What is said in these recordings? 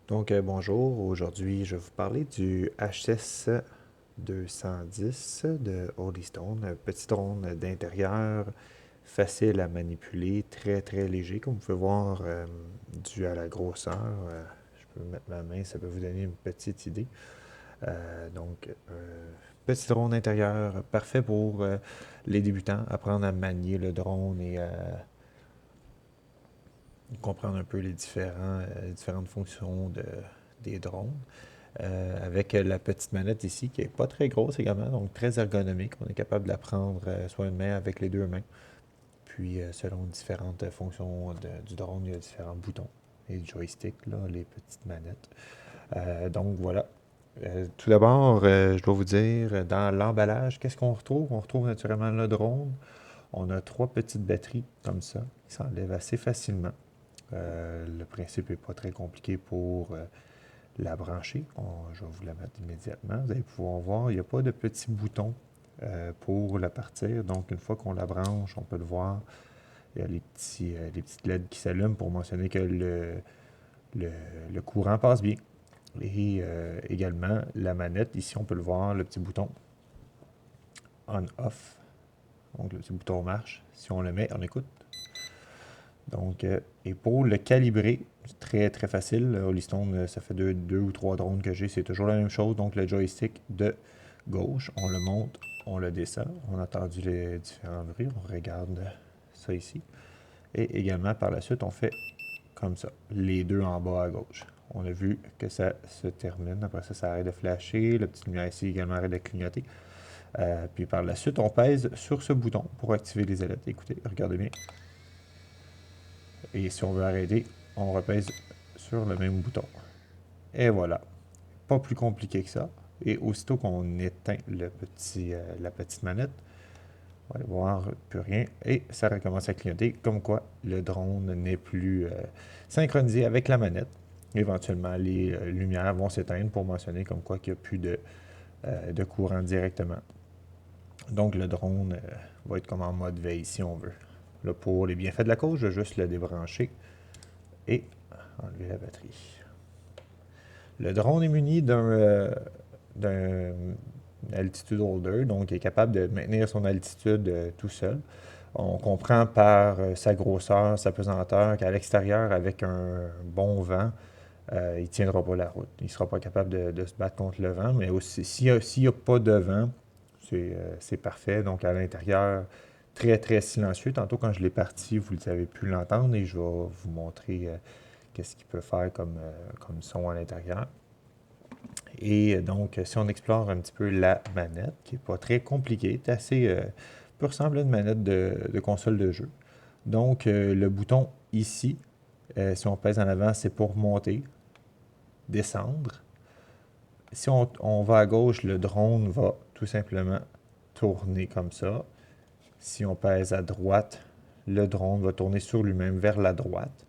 Bonjour, aujourd'hui je vais vous parler du HS 210 de Holy Stone, un petit drone d'intérieur facile à manipuler, très très léger, comme vous pouvez voir, dû à la grosseur. Je peux mettre ma main, ça peut vous donner une petite idée. Petit drone d'intérieur, parfait pour les débutants, apprendre à manier le drone et à comprendre un peu différentes fonctions des drones. Avec la petite manette ici qui est pas très grosse également, donc très ergonomique. On est capable de la prendre soit une main avec les deux mains. Puis selon différentes fonctions du drone, il y a différents boutons. Les joysticks, là, les petites manettes. Donc voilà. Tout d'abord, je dois vous dire, dans l'emballage, qu'est-ce qu'on retrouve? On retrouve naturellement le drone. On a trois petites batteries comme ça, qui s'enlèvent assez facilement. Le principe n'est pas très compliqué pour la brancher. Je vais vous la mettre immédiatement. Vous allez pouvoir voir, il n'y a pas de petits boutons pour la partir. Donc, une fois qu'on la branche, on peut le voir. Il y a les petites LED qui s'allument pour mentionner que le, le courant passe bien. Et également, la manette, ici, on peut le voir, le petit bouton on-off. Donc, le petit bouton marche. Si on le met, on écoute. Donc, et pour le calibrer, c'est très très facile. Holystone, ça fait deux ou trois drones que j'ai, c'est toujours la même chose. Donc, le joystick de gauche, on le monte, on le descend. On a entendu les différents bruits, on regarde ça ici. Et également, par la suite, on fait comme ça, les deux en bas à gauche. On a vu que ça se termine. Après ça, ça arrête de flasher. Le petit lumière ici également arrête de clignoter. Puis par la suite, on pèse sur ce bouton pour activer les ailettes. Écoutez, regardez bien. Et si on veut arrêter, on repèse sur le même bouton. Et voilà. Pas plus compliqué que ça. Et aussitôt qu'on éteint la petite manette, on va voir plus rien. Et ça recommence à clignoter, comme quoi le drone n'est plus synchronisé avec la manette. Éventuellement, les lumières vont s'éteindre pour mentionner comme quoi qu'il n'y a plus de courant directement. Donc le drone va être comme en mode veille si on veut. Là, pour les bienfaits de la cause, je vais juste le débrancher et enlever la batterie. Le drone est muni d'un altitude holder, donc il est capable de maintenir son altitude tout seul. On comprend par sa grosseur, sa pesanteur, qu'à l'extérieur, avec un bon vent, il ne tiendra pas la route. Il ne sera pas capable de se battre contre le vent, mais aussi s'il n'y a pas de vent, c'est parfait. Donc à l'intérieur, très très silencieux. Tantôt quand je l'ai parti, vous avez pu l'entendre et je vais vous montrer qu'est-ce qu'il peut faire comme son à l'intérieur. Et donc, si on explore un petit peu la manette, qui n'est pas très compliquée, c'est assez, peut ressembler à une manette de console de jeu. Donc, le bouton ici, si on pèse en avant, c'est pour monter, descendre. Si on va à gauche, le drone va tout simplement tourner comme ça. Si on pèse à droite, le drone va tourner sur lui-même vers la droite.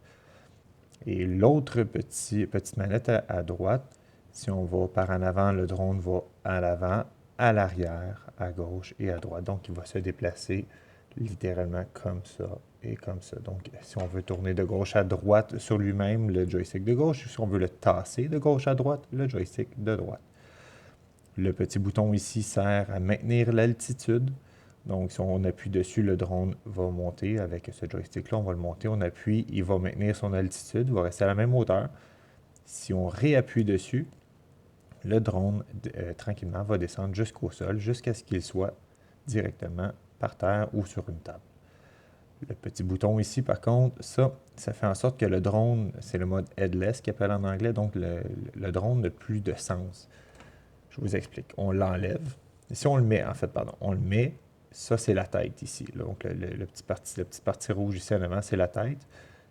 Et l'autre petite manette à droite, si on va par en avant, le drone va à l'avant, à l'arrière, à gauche et à droite. Donc, il va se déplacer littéralement comme ça et comme ça. Donc, si on veut tourner de gauche à droite sur lui-même, le joystick de gauche. Si on veut le tasser de gauche à droite, le joystick de droite. Le petit bouton ici sert à maintenir l'altitude. Donc, si on appuie dessus, le drone va monter avec ce joystick-là. On va le monter, on appuie, il va maintenir son altitude, il va rester à la même hauteur. Si on réappuie dessus, le drone tranquillement va descendre jusqu'au sol, jusqu'à ce qu'il soit directement par terre ou sur une table. Le petit bouton ici, par contre, ça fait en sorte que le drone, c'est le mode headless qu'il appelle en anglais, donc le drone n'a plus de sens. Je vous explique. On l'enlève. Si on le met, en fait, pardon, on le met, ça c'est la tête ici. Là. Donc le petite partie rouge ici en avant, c'est la tête.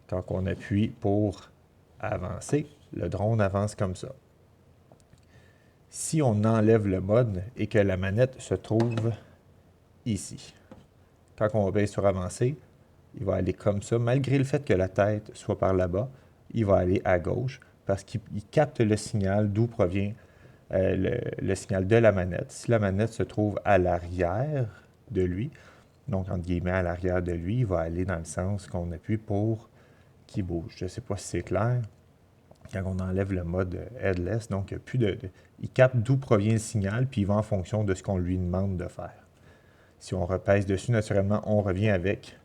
Quand on appuie pour avancer, le drone avance comme ça. Si on enlève le mode et que la manette se trouve ici, quand on va sur avancer, il va aller comme ça, malgré le fait que la tête soit par là-bas, il va aller à gauche parce qu'il capte le signal d'où provient le signal de la manette. Si la manette se trouve à l'arrière de lui, donc entre guillemets à l'arrière de lui, il va aller dans le sens qu'on appuie pour qu'il bouge. Je ne sais pas si c'est clair. quand on enlève le mode headless. Donc, il y a plus il capte d'où provient le signal, puis il va en fonction de ce qu'on lui demande de faire. Si on repèse dessus, naturellement, on revient avec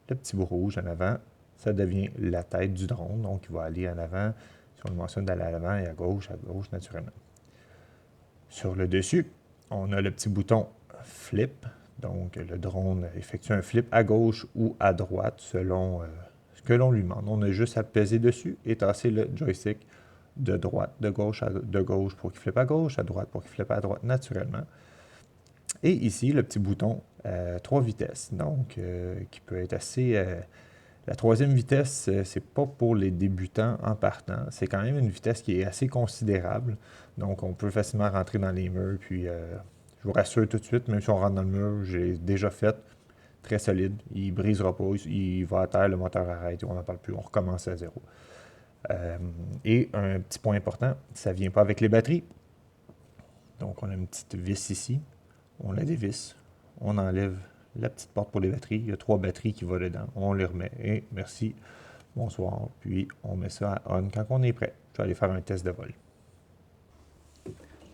le petit bout rouge en avant. Ça devient la tête du drone, donc il va aller en avant. Si on le mentionne d'aller à l'avant et à gauche, naturellement. Sur le dessus, on a le petit bouton flip. Donc, le drone effectue un flip à gauche ou à droite selon ce que l'on lui demande. On a juste à peser dessus et tasser le joystick de droite, de gauche pour qu'il flippe à gauche, à droite pour qu'il flippe à droite naturellement. Et ici, le petit bouton 3 vitesses, donc qui peut être assez... la troisième vitesse, c'est pas pour les débutants en partant. C'est quand même une vitesse qui est assez considérable. Donc, on peut facilement rentrer dans les murs. Puis, je vous rassure tout de suite, même si on rentre dans le mur, j'ai déjà fait. Très solide. Il ne brisera pas. Il va à terre, le moteur arrête. On n'en parle plus. On recommence à zéro. Et un petit point important, ça ne vient pas avec les batteries. Donc, on a une petite vis ici. On la dévisse. On enlève la petite porte pour les batteries. Il y a 3 batteries qui vont dedans. On les remet. Et merci. Bonsoir. Puis, on met ça à on quand on est prêt. Je vais aller faire un test de vol.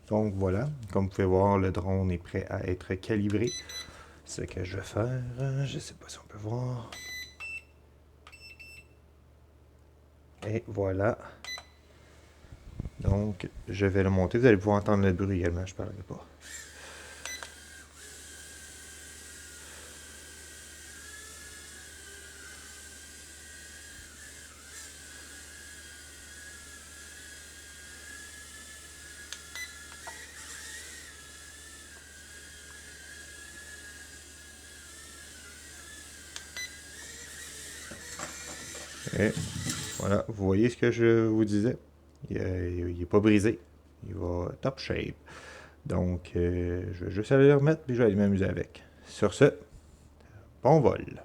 Donc, voilà. Comme vous pouvez voir, le drone est prêt à être calibré. Ce que je vais faire, je ne sais pas si on peut voir. Et voilà. Donc, je vais le monter. Vous allez pouvoir entendre le bruit également. Je ne parlerai pas. Et voilà, vous voyez ce que je vous disais. Il n'est pas brisé. Il va top shape. Donc, je vais juste aller le remettre, puis je vais aller m'amuser avec. Sur ce, bon vol.